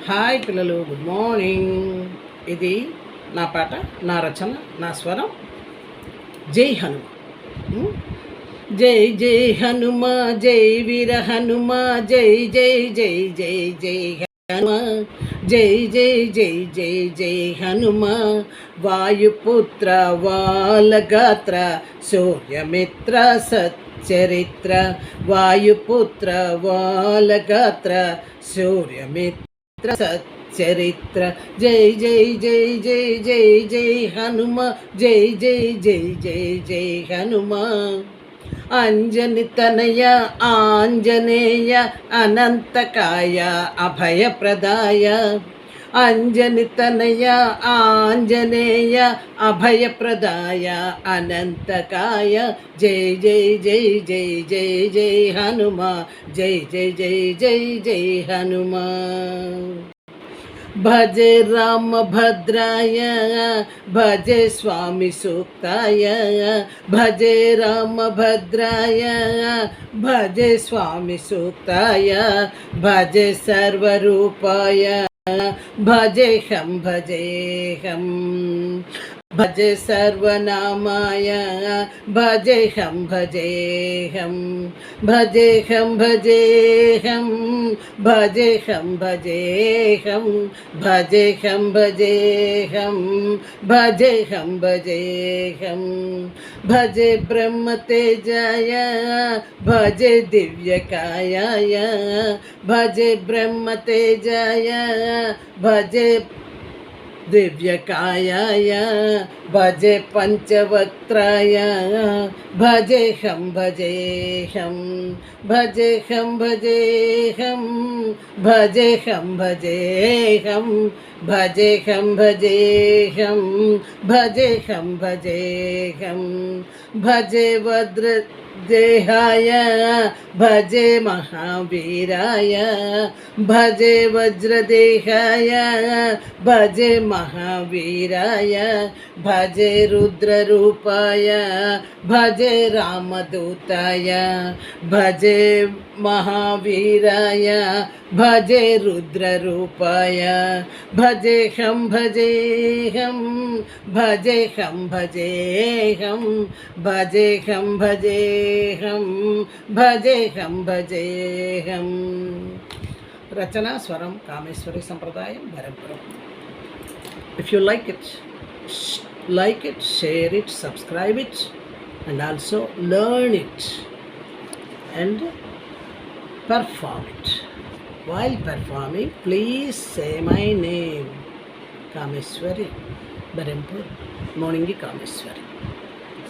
Hi పిల్లలు, good morning. ఇది నా పాట, నా రచన, నా స్వరం. జై హనుమ. జై జై హనుమ, జై వీర హనుమ, జై జై జై జై జై హనుమ, జై జై జై జై జై హనుమ. వాయుపుత్ర వాలగాత్ర సూర్యమిత్ర సచ్చరిత్ర, వాయుపుత్ర వాలగాత్ర సూర్యమిత్ర సచ్చరిత్ర. జై జై జై జై జై జై హనుమ, జై జై జై జై జై హనుమ. అంజని తనయ ఆంజనేయ అనంతకాయ అభయప్రదాయ, అంజని తనయ ఆంజనేయ అభయప్రదాయ అనంతకాయ. జై జై జై జై జై జై హనుమ, జై జై జై జై జై హనుమ. భజే రామ భద్రాయ, భజే స్వామి సూక్తాయ, భజే రామ భద్రాయ, భజే స్వామి సూక్తాయ, భజే సర్వరూపాయ, భజేహం భజేహం, భజే సర్వనామాయ, భజేహం భజేహం, భజేహం భజేహం, భజేహం భజేహం, భజేహం భజేహం, భజేహం భజేహం. భజే బ్రహ్మ తేజాయ, భజే దివ్యకాయాయ, భజే బ్రహ్మ తేజాయ, భజే దివ్యకాయాయ, భజే పంచవక్త్రాయ, భజేహం భజేహం, భజేహం భజేహం, భజేహం భజేహం, భజేహం భజేహం, భజేహం భజేహం. భజే వజ్ర దేహాయ, భజే మహావీరాయ, భజే వజ్రదేహాయ, భజే మహావీరాయ, భజే రుద్రరూపాయ, భజే రామదూతాయ, భజే మహావీరాయ, భజే రుద్రరూపాయ. భజేహం భజేహం, భజేహం భజేహం, భజేహం భజేహం, భజేహం భజేహం. రచన స్వరం కామేశ్వరి సంప్రదాయం, Barampuram. If you like it, share it, subscribe it, and also learn it and perform it. While performing, please say my name, Kameswari, Barampur, Morningi Kameswari.